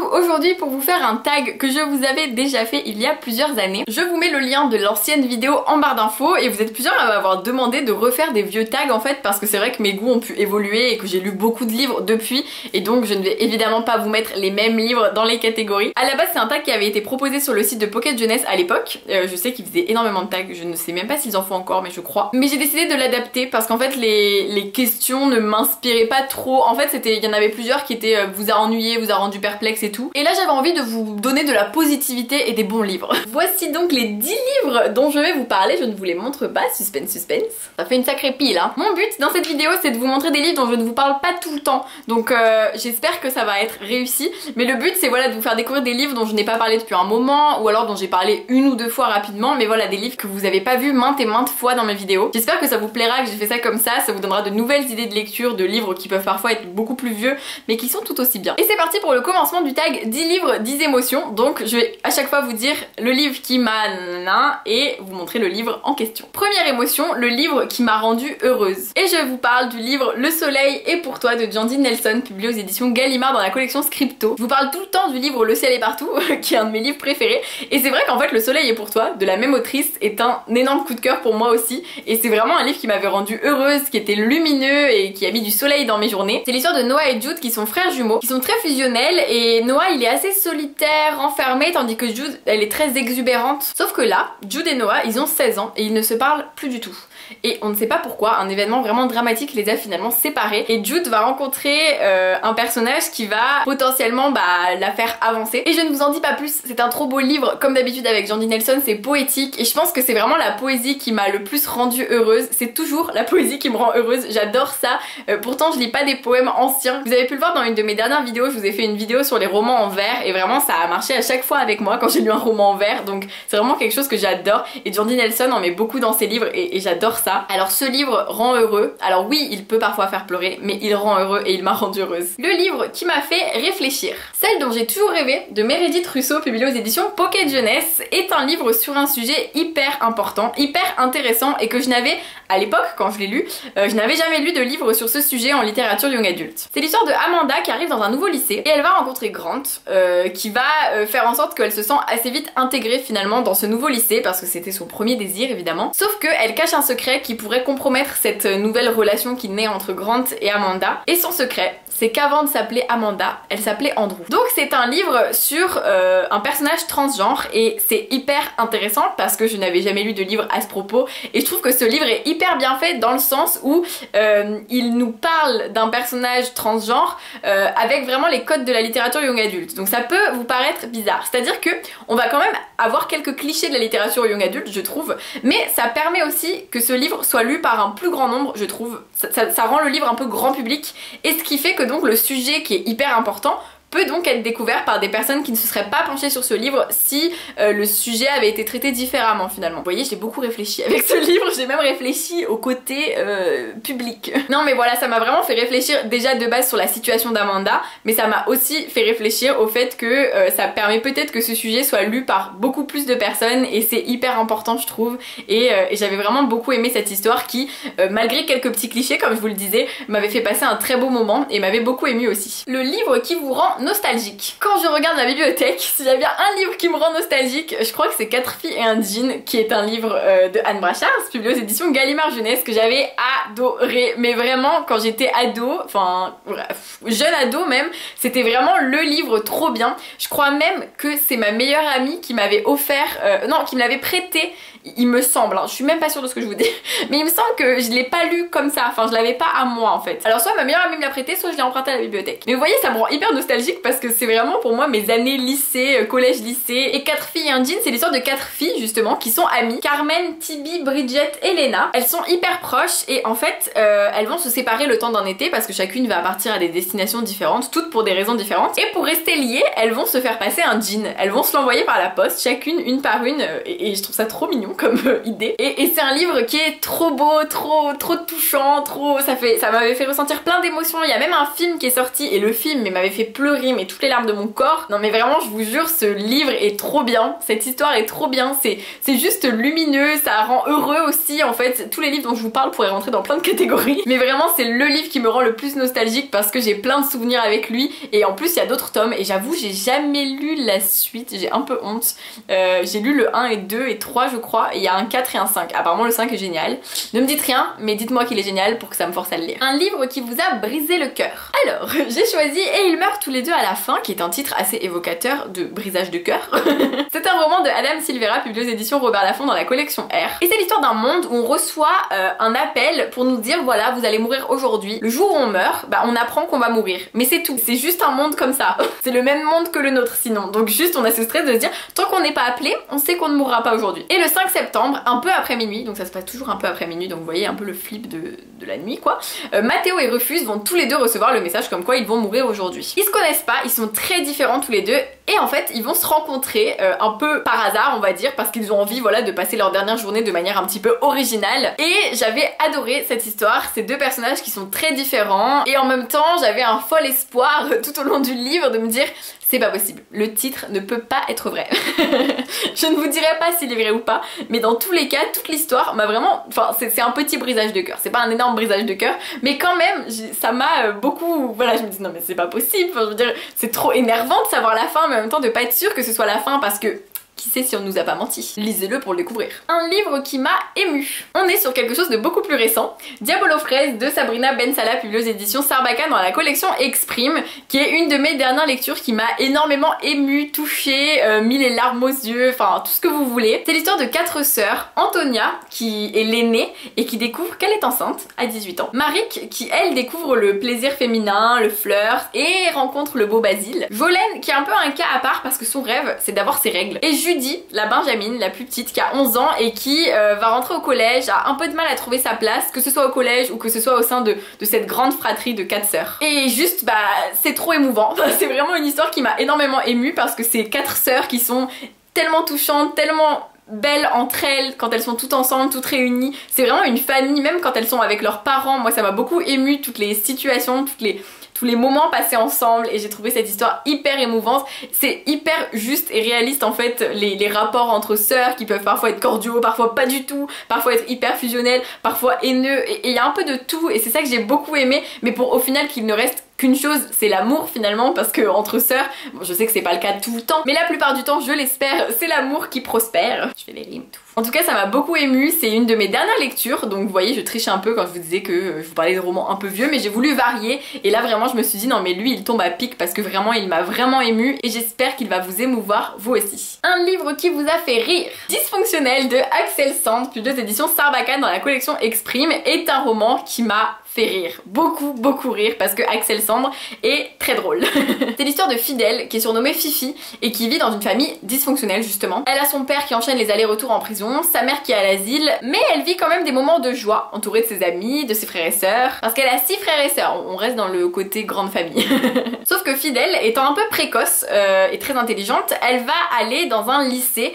retrouve aujourd'hui pour vous faire un tag que je vous avais déjà fait il y a plusieurs années. Je vous mets le lien de l'ancienne vidéo en barre d'infos et vous êtes plusieurs à m'avoir demandé de refaire des vieux tags en fait parce que c'est vrai que mes goûts ont pu évoluer et que j'ai lu beaucoup de livres depuis et donc je ne vais évidemment pas vous mettre les mêmes livres dans les catégories. À la base c'est un tag qui avait été proposé sur le site de Pocket Jeunesse à l'époque. Je sais qu'ils faisaient énormément de tags, je ne sais même pas s'ils en font encore mais je crois. Mais j'ai décidé de l'adapter parce qu'en fait les questions ne m'inspiraient pas trop. En fait il y en avait plusieurs qui étaient vous a ennuyé, vous a rendu perplexe et tout. Et là j'avais envie de vous donner de la positivité et des bons livres. Voici donc les 10 livres dont je vais vous parler, je ne vous les montre pas, suspense. Ça fait une sacrée pile hein. Mon but dans cette vidéo c'est de vous montrer des livres dont je ne vous parle pas tout le temps. Donc j'espère que ça va être réussi. Mais le but c'est voilà de vous faire découvrir des livres dont je n'ai pas parlé depuis un moment ou alors dont j'ai parlé une ou deux fois rapidement. Mais voilà des livres que vous avez pas vu maintes et maintes fois dans mes vidéos. J'espère que ça vous plaira, que j'ai fait ça comme ça vous donnera de nouvelles idées de lecture, de livres qui peuvent parfois être beaucoup plus vieux mais qui sont tout aussi bien. Et c'est parti pour le commencement du tag 10 livres, 10 émotions. Donc je vais à chaque fois vous dire le livre qui m'a et vous montrer le livre en question. Première émotion, le livre qui m'a rendue heureuse. Et je vous parle du livre Le Soleil est pour toi de Jandy Nelson, publié aux éditions Gallimard dans la collection Scripto. Je vous parle tout le temps du livre Le ciel est partout, qui est un de mes livres préférés. Et c'est vrai qu'en fait Le Soleil est pour toi, de la même autrice, est un énorme coup de cœur pour moi aussi. Et c'est vraiment un livre qui m'avait rendue heureuse, qui était lumineux et qui a mis du soleil dans mes journées. C'est l'histoire de Noah et Jude qui sont frères jumeaux, qui sont très fusionnels et Noah il est assez solitaire, enfermé, tandis que Jude elle est très exubérante. Sauf que là, Jude et Noah ils ont 16 ans et ils ne se parlent plus du tout. Et on ne sait pas pourquoi, un événement vraiment dramatique les a finalement séparés et Jude va rencontrer un personnage qui va potentiellement la faire avancer. Et je ne vous en dis pas plus, c'est un trop beau livre, comme d'habitude avec Jandy Nelson, c'est poétique et je pense que c'est vraiment la poésie qui m'a le plus rendue heureuse. C'est toujours la poésie qui me rend heureuse, j'adore ça. Pourtant je lis pas des poèmes anciens. Vous avez pu le voir dans une de mes dernières vidéos, je vous ai fait une vidéo sur les romans en vers et vraiment ça a marché à chaque fois avec moi quand j'ai lu un roman en vers, donc c'est vraiment quelque chose que j'adore et Jandy Nelson en met beaucoup dans ses livres et j'adore ça. Alors ce livre rend heureux, alors oui il peut parfois faire pleurer mais il rend heureux et il m'a rendue heureuse. Le livre qui m'a fait réfléchir, Celle dont j'ai toujours rêvé de Meredith Russo, publié aux éditions Pocket Jeunesse, est un livre sur un sujet hyper important, hyper intéressant et que je n'avais à l'époque quand je l'ai lu, je n'avais jamais lu de livre sur ce sujet en littérature young adulte. C'est l'histoire de Amanda qui arrive dans un nouveau lycée et elle va rencontrer Grant qui va faire en sorte qu'elle se sent assez vite intégrée finalement dans ce nouveau lycée parce que c'était son premier désir évidemment. Sauf qu'elle cache un secret qui pourrait compromettre cette nouvelle relation qui naît entre Grant et Amanda. Et son secret, c'est qu'avant de s'appeler Amanda, elle s'appelait Andrew. Donc c'est un livre sur un personnage transgenre et c'est hyper intéressant parce que je n'avais jamais lu de livre à ce propos et je trouve que ce livre est hyper bien fait dans le sens où il nous parle d'un personnage transgenre avec vraiment les codes de la littérature young adulte. Donc ça peut vous paraître bizarre, c'est-à-dire que on va quand même avoir quelques clichés de la littérature young adulte je trouve, mais ça permet aussi que ce livre soit lu par un plus grand nombre je trouve, ça rend le livre un peu grand public et ce qui fait que donc le sujet qui est hyper important peut donc être découvert par des personnes qui ne se seraient pas penchées sur ce livre si le sujet avait été traité différemment finalement. Vous voyez j'ai beaucoup réfléchi avec ce livre, j'ai même réfléchi au côté public. Non mais voilà ça m'a vraiment fait réfléchir déjà de base sur la situation d'Amanda mais ça m'a aussi fait réfléchir au fait que ça permet peut-être que ce sujet soit lu par beaucoup plus de personnes et c'est hyper important je trouve et j'avais vraiment beaucoup aimé cette histoire qui malgré quelques petits clichés comme je vous le disais m'avait fait passer un très beau moment et m'avait beaucoup ému aussi. Le livre qui vous rend nostalgique. Quand je regarde ma bibliothèque, s'il y a bien un livre qui me rend nostalgique, je crois que c'est 4 filles et un jean, qui est un livre de Anne Brachard, publié aux éditions Gallimard Jeunesse, que j'avais adoré. Mais vraiment, quand j'étais ado, enfin jeune ado même, c'était vraiment le livre trop bien. Je crois même que c'est ma meilleure amie qui m'avait offert, non, qui me l'avait prêté. Il me semble, hein, je suis même pas sûre de ce que je vous dis, mais il me semble que je l'ai pas lu comme ça, enfin je l'avais pas à moi en fait. Alors soit ma meilleure amie me l'a prêté, soit je l'ai emprunté à la bibliothèque. Mais vous voyez ça me rend hyper nostalgique parce que c'est vraiment pour moi mes années lycée, collège, lycée. Et 4 filles et un jean, c'est l'histoire de 4 filles justement qui sont amies. Carmen, Tibi, Bridget et Lena. Elles sont hyper proches et en fait elles vont se séparer le temps d'un été parce que chacune va partir à des destinations différentes, toutes pour des raisons différentes. Et pour rester liées, elles vont se faire passer un jean. Elles vont se l'envoyer par la poste, chacune une par une et je trouve ça trop mignon comme idée. Et c'est un livre qui est trop beau, trop touchant, ça m'avait fait ressentir plein d'émotions. Il y a même un film qui est sorti et le film m'avait fait pleurer mais toutes les larmes de mon corps. Non mais vraiment je vous jure ce livre est trop bien, cette histoire est trop bien, c'est juste lumineux, ça rend heureux aussi en fait. Tous les livres dont je vous parle pourraient rentrer dans plein de catégories. Mais vraiment c'est le livre qui me rend le plus nostalgique parce que j'ai plein de souvenirs avec lui. Et en plus il y a d'autres tomes et j'avoue j'ai jamais lu la suite, j'ai un peu honte. J'ai lu le 1 et 2 et 3 je crois, et il y a un 4 et un 5. Apparemment le 5 est génial. Ne me dites rien, mais dites-moi qu'il est génial pour que ça me force à le lire. Un livre qui vous a brisé le cœur. Alors, j'ai choisi Et ils meurent tous les deux à la fin, qui est un titre assez évocateur de brisage de cœur. C'est un roman de Adam Silvera, publié aux éditions Robert Laffont dans la collection R. Et c'est l'histoire d'un monde où on reçoit un appel pour nous dire voilà, vous allez mourir aujourd'hui. Le jour où on meurt, bah on apprend qu'on va mourir. Mais c'est tout. C'est juste un monde comme ça. C'est le même monde que le nôtre sinon. Donc juste on a ce stress de se dire tant qu'on n'est pas appelé, on sait qu'on ne mourra pas aujourd'hui. Et le 5 septembre, un peu après minuit, donc ça se passe toujours un peu après minuit, donc vous voyez un peu le flip de la nuit quoi. Mathéo et Rufus vont tous les deux recevoir le message comme quoi ils vont mourir aujourd'hui. Ils se connaissent pas, ils sont très différents tous les deux et en fait ils vont se rencontrer un peu par hasard on va dire parce qu'ils ont envie voilà de passer leur dernière journée de manière un petit peu originale. Et j'avais adoré cette histoire, ces deux personnages qui sont très différents et en même temps j'avais un fol espoir tout au long du livre de me dire c'est pas possible, le titre ne peut pas être vrai. Je ne vous dirai pas s'il est vrai ou pas, mais dans tous les cas, toute l'histoire m'a vraiment... Enfin, c'est un petit brisage de cœur, c'est pas un énorme brisage de cœur, mais quand même, ça m'a beaucoup... Voilà, je me dis non mais c'est pas possible, enfin, je veux dire, c'est trop énervant de savoir la fin, mais en même temps de pas être sûr que ce soit la fin parce que... Qui sait si on nous a pas menti? Lisez-le pour le découvrir. Un livre qui m'a ému. On est sur quelque chose de beaucoup plus récent. Diabolo fraise de Sabrina Ben Salah, publiée aux éditions Sarbacane dans la collection Exprime, qui est une de mes dernières lectures qui m'a énormément émue, touchée, mis les larmes aux yeux, enfin tout ce que vous voulez. C'est l'histoire de 4 sœurs. Antonia, qui est l'aînée et qui découvre qu'elle est enceinte à 18 ans. Marik, qui elle découvre le plaisir féminin, le flirt et rencontre le beau Basile. Jolene, qui est un peu un cas à part parce que son rêve c'est d'avoir ses règles. Et Judy, la Benjamine, la plus petite, qui a 11 ans et qui va rentrer au collège, a un peu de mal à trouver sa place, que ce soit au collège ou que ce soit au sein de cette grande fratrie de 4 sœurs. Et juste, bah, c'est trop émouvant. C'est vraiment une histoire qui m'a énormément émue parce que c'est 4 sœurs qui sont tellement touchantes, tellement belles entre elles quand elles sont toutes ensemble, toutes réunies. C'est vraiment une famille, même quand elles sont avec leurs parents. Moi, ça m'a beaucoup émue, toutes les situations, tous les moments passés ensemble et j'ai trouvé cette histoire hyper émouvante. C'est hyper juste et réaliste en fait, les rapports entre sœurs qui peuvent parfois être cordiaux, parfois pas du tout, parfois être hyper fusionnels, parfois haineux et il y a un peu de tout et c'est ça que j'ai beaucoup aimé, mais pour au final qu'il ne reste qu'une chose, c'est l'amour finalement, parce que entre sœurs, bon, je sais que c'est pas le cas tout le temps, mais la plupart du temps, je l'espère, c'est l'amour qui prospère. Je fais les rimes, tout. En tout cas, ça m'a beaucoup émue, c'est une de mes dernières lectures, donc vous voyez, je triche un peu quand je vous disais que je vous parlais de romans un peu vieux, mais j'ai voulu varier, et là vraiment je me suis dit non mais lui il tombe à pic parce que vraiment il m'a vraiment émue, et j'espère qu'il va vous émouvoir vous aussi. Un livre qui vous a fait rire. Dysfonctionnel de Axel Sand, publié aux éditions Sarbacane dans la collection Exprime, est un roman qui m'a fait rire, beaucoup rire parce que Axel Sand est très drôle. C'est l'histoire de Fidèle qui est surnommée Fifi et qui vit dans une famille dysfonctionnelle justement. Elle a son père qui enchaîne les allers-retours en prison, sa mère qui est à l'asile, mais elle vit quand même des moments de joie entourée de ses amis, de ses frères et sœurs, parce qu'elle a 6 frères et sœurs, on reste dans le côté grande famille. Sauf que Fidèle étant un peu précoce et très intelligente, elle va aller dans un lycée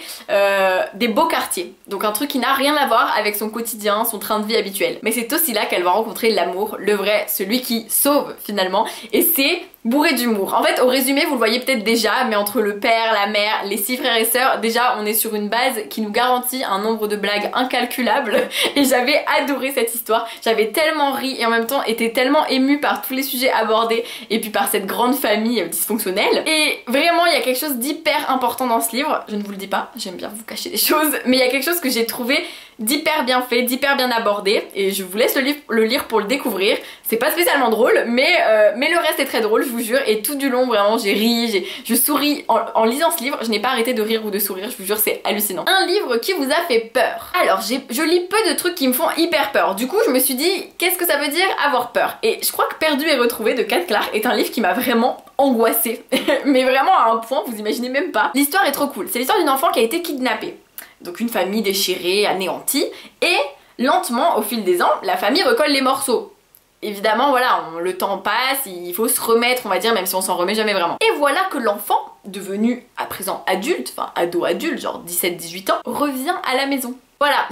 des beaux quartiers, donc un truc qui n'a rien à voir avec son quotidien, son train de vie habituel. Mais c'est aussi là qu'elle va rencontrer l'amour, le vrai, celui qui sauve finalement, et c'est bourré d'humour. En fait, au résumé, vous le voyez peut-être déjà, mais entre le père, la mère, les 6 frères et sœurs, déjà on est sur une base qui nous garantit un nombre de blagues incalculable et j'avais adoré cette histoire. J'avais tellement ri et en même temps été tellement émue par tous les sujets abordés et puis par cette grande famille dysfonctionnelle. Et vraiment, il y a quelque chose d'hyper important dans ce livre. Je ne vous le dis pas, j'aime bien vous cacher des choses, mais il y a quelque chose que j'ai trouvé d'hyper bien fait, d'hyper bien abordé et je vous laisse le lire pour le découvrir. C'est pas spécialement drôle, mais le reste est très drôle, je vous jure, et tout du long vraiment j'ai ri, je souris en lisant ce livre, je n'ai pas arrêté de rire ou de sourire, je vous jure, c'est hallucinant. Un livre qui vous a fait peur. Alors je lis peu de trucs qui me font hyper peur, du coup je me suis dit qu'est-ce que ça veut dire avoir peur, et je crois que Perdu et retrouvé de Kat Clark est un livre qui m'a vraiment angoissée, mais vraiment à un point vous imaginez même pas. L'histoire est trop cool, c'est l'histoire d'une enfant qui a été kidnappée, donc une famille déchirée, anéantie, et lentement au fil des ans la famille recolle les morceaux. Évidemment voilà, le temps passe, il faut se remettre on va dire, même si on s'en remet jamais vraiment. Et voilà que l'enfant, devenu à présent adulte, enfin ado-adulte, genre 17-18 ans, revient à la maison. Voilà,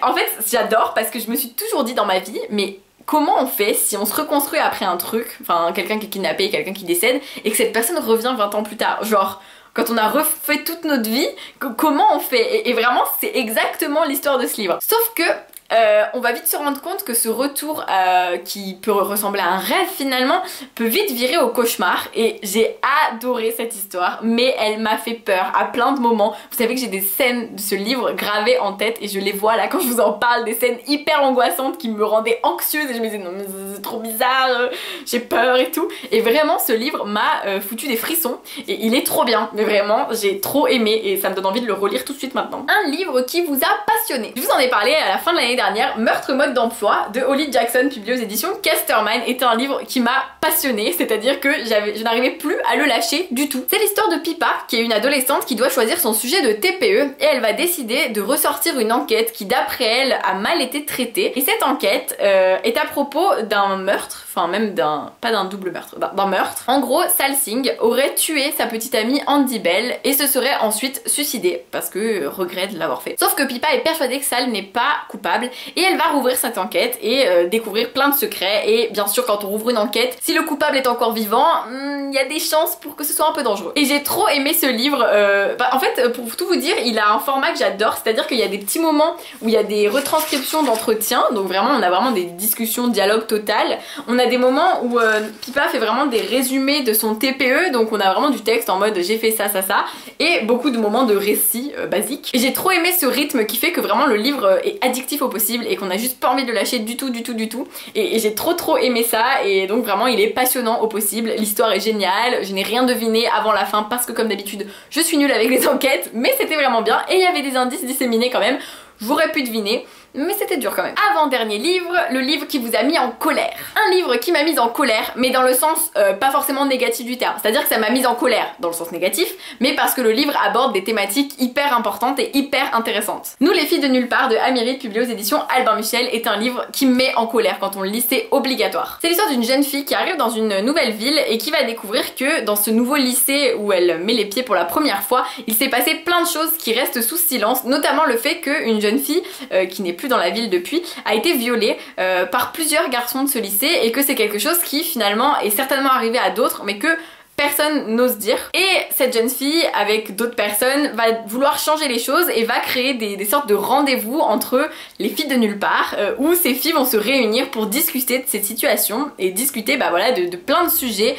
en fait j'adore parce que je me suis toujours dit dans ma vie, mais comment on fait si on se reconstruit après un truc, enfin quelqu'un qui est kidnappé, quelqu'un qui décède, et que cette personne revient 20 ans plus tard, genre... Quand on a refait toute notre vie, comment on fait? Et vraiment, c'est exactement l'histoire de ce livre. Sauf que on va vite se rendre compte que ce retour qui peut ressembler à un rêve finalement peut vite virer au cauchemar, et j'ai adoré cette histoire, mais elle m'a fait peur à plein de moments. Vous savez que j'ai des scènes de ce livre gravées en tête et je les vois là quand je vous en parle, des scènes hyper angoissantes qui me rendaient anxieuse et je me disais non mais c'est trop bizarre, j'ai peur et tout. Et vraiment ce livre m'a foutu des frissons et il est trop bien, mais vraiment j'ai trop aimé et ça me donne envie de le relire tout de suite maintenant. Un livre qui vous a passionné. Je vous en ai parlé à la fin de l'année dernière, Meurtre mode d'emploi de Holly Jackson, publié aux éditions Casterman, était un livre qui m'a passionnée, c'est-à-dire que je n'arrivais plus à le lâcher du tout. C'est l'histoire de Pippa, qui est une adolescente qui doit choisir son sujet de TPE et elle va décider de ressortir une enquête qui d'après elle a mal été traitée. Et cette enquête est à propos d'un meurtre, enfin même d'un, pas d'un double meurtre, d'un meurtre. En gros, Sal Singh aurait tué sa petite amie Andy Bell et se serait ensuite suicidé parce que regrette de l'avoir fait. Sauf que Pippa est persuadée que Sal n'est pas coupable et elle va rouvrir cette enquête et découvrir plein de secrets. Et bien sûr, quand on rouvre une enquête, si le coupable est encore vivant, il y a des chances pour que ce soit un peu dangereux. Et j'ai trop aimé ce livre. En fait, pour tout vous dire, il a un format que j'adore, c'est-à-dire qu'il y a des petits moments où il y a des retranscriptions d'entretien, donc vraiment on a vraiment des discussions, dialogue total. On a des moments où Pippa fait vraiment des résumés de son TPE, donc on a vraiment du texte en mode j'ai fait ça, ça, ça, et beaucoup de moments de récits basiques. Et j'ai trop aimé ce rythme qui fait que vraiment le livre est addictif au possible et qu'on a juste pas envie de le lâcher du tout. Et j'ai trop aimé ça, et donc vraiment il est passionnant au possible. L'histoire est géniale, je n'ai rien deviné avant la fin parce que comme d'habitude je suis nulle avec les enquêtes, mais c'était vraiment bien et il y avait des indices disséminés quand même. J'aurais pu deviner, mais c'était dur quand même. Avant-dernier livre, le livre qui vous a mis en colère. Un livre qui m'a mise en colère, mais dans le sens pas forcément négatif du terme. C'est-à-dire que ça m'a mise en colère dans le sens négatif, mais parce que le livre aborde des thématiques hyper importantes et hyper intéressantes. Nous les filles de nulle part de Amirit, publié aux éditions Albin Michel, est un livre qui me met en colère quand on le lit, c'est obligatoire. C'est l'histoire d'une jeune fille qui arrive dans une nouvelle ville et qui va découvrir que dans ce nouveau lycée où elle met les pieds pour la première fois, il s'est passé plein de choses qui restent sous silence, notamment le fait qu'une jeune fille qui n'est plus dans la ville depuis a été violée par plusieurs garçons de ce lycée, et que c'est quelque chose qui finalement est certainement arrivé à d'autres mais que personne n'ose dire. Et cette jeune fille, avec d'autres personnes, va vouloir changer les choses et va créer des sortes de rendez-vous entre les filles de nulle part, où ces filles vont se réunir pour discuter de cette situation et discuter voilà, de plein de sujets,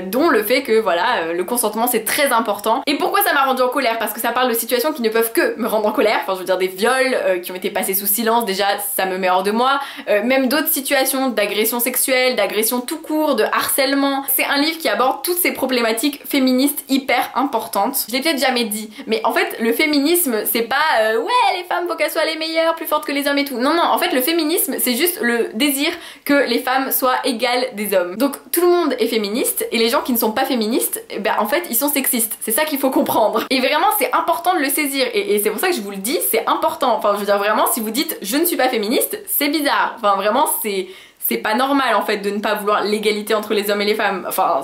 dont le fait que voilà, le consentement c'est très important. Et pourquoi ça m'a rendu en colère? Parce que ça parle de situations qui ne peuvent que me rendre en colère. Enfin je veux dire des viols qui ont été passés sous silence, déjà ça me met hors de moi. Même d'autres situations d'agression sexuelle, d'agression tout court, de harcèlement. C'est un livre qui aborde toutes ces problématiques féministes hyper importantes. Je l'ai peut-être jamais dit, mais en fait le féminisme c'est pas ouais les femmes faut qu'elles soient les meilleures, plus fortes que les hommes et tout. Non, en fait le féminisme c'est juste le désir que les femmes soient égales des hommes. Donc tout le monde est féministe et les gens qui ne sont pas féministes, en fait ils sont sexistes. C'est ça qu'il faut comprendre. Et vraiment c'est important de le saisir, et c'est pour ça que je vous le dis, c'est important. Enfin je veux dire vraiment, si vous dites je ne suis pas féministe, c'est bizarre. Enfin vraiment c'est pas normal en fait de ne pas vouloir l'égalité entre les hommes et les femmes. Enfin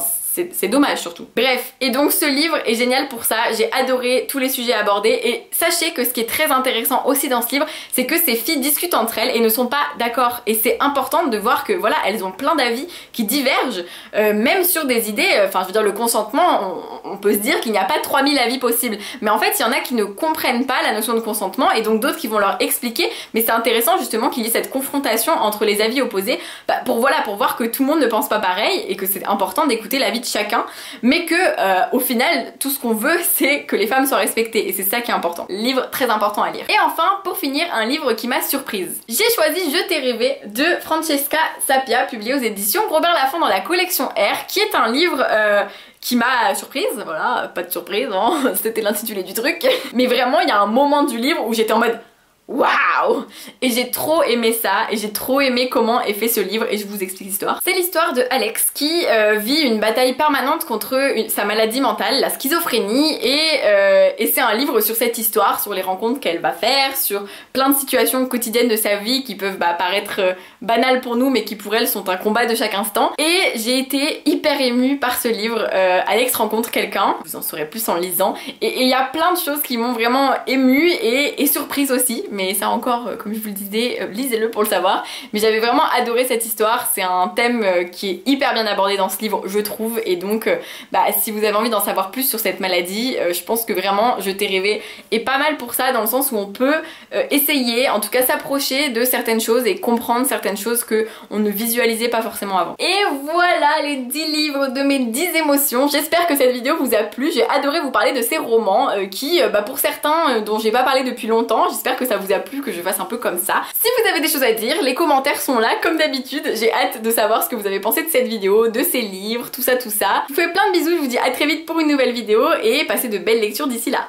c'est dommage surtout. Bref, et donc ce livre est génial pour ça, j'ai adoré tous les sujets abordés, et sachez que ce qui est très intéressant aussi dans ce livre, c'est que ces filles discutent entre elles et ne sont pas d'accord, et c'est important de voir que voilà, elles ont plein d'avis qui divergent, même sur des idées, enfin je veux dire le consentement, on peut se dire qu'il n'y a pas 3000 avis possibles, mais en fait il y en a qui ne comprennent pas la notion de consentement et donc d'autres qui vont leur expliquer, mais c'est intéressant justement qu'il y ait cette confrontation entre les avis opposés, pour voir que tout le monde ne pense pas pareil et que c'est important d'écouter l'avis de chacun, mais que au final tout ce qu'on veut c'est que les femmes soient respectées, et c'est ça qui est important. Livre très important à lire. Et enfin pour finir, un livre qui m'a surprise. J'ai choisi Je t'ai rêvé de Francesca Sapia, publié aux éditions Robert Laffont dans la collection R, qui est un livre qui m'a surprise, voilà, pas de surprise, hein, c'était l'intitulé du truc, mais vraiment il y a un moment du livre où j'étais en mode waouh! Et j'ai trop aimé ça, et j'ai trop aimé comment est fait ce livre, et je vous explique l'histoire. C'est l'histoire de Alex qui vit une bataille permanente contre sa maladie mentale, la schizophrénie, et c'est un livre sur cette histoire, sur les rencontres qu'elle va faire, sur plein de situations quotidiennes de sa vie qui peuvent paraître banales pour nous mais qui pour elle sont un combat de chaque instant. Et j'ai été hyper émue par ce livre. Alex rencontre quelqu'un, vous en saurez plus en lisant, et il y a plein de choses qui m'ont vraiment émue et surprise aussi, mais ça encore, comme je vous le disais, lisez-le pour le savoir. Mais j'avais vraiment adoré cette histoire, c'est un thème qui est hyper bien abordé dans ce livre, je trouve, et donc si vous avez envie d'en savoir plus sur cette maladie, je pense que vraiment Je t'ai rêvé est pas mal pour ça, dans le sens où on peut essayer, en tout cas s'approcher de certaines choses et comprendre certaines choses que on ne visualisait pas forcément avant. Et voilà les 10 livres de mes 10 émotions. J'espère que cette vidéo vous a plu, j'ai adoré vous parler de ces romans qui, pour certains dont j'ai pas parlé depuis longtemps, j'espère que ça vous a plu, que je fasse un peu comme ça. Si vous avez des choses à dire, les commentaires sont là comme d'habitude, j'ai hâte de savoir ce que vous avez pensé de cette vidéo, de ces livres, tout ça tout ça. Je vous fais plein de bisous, je vous dis à très vite pour une nouvelle vidéo et passez de belles lectures d'ici là.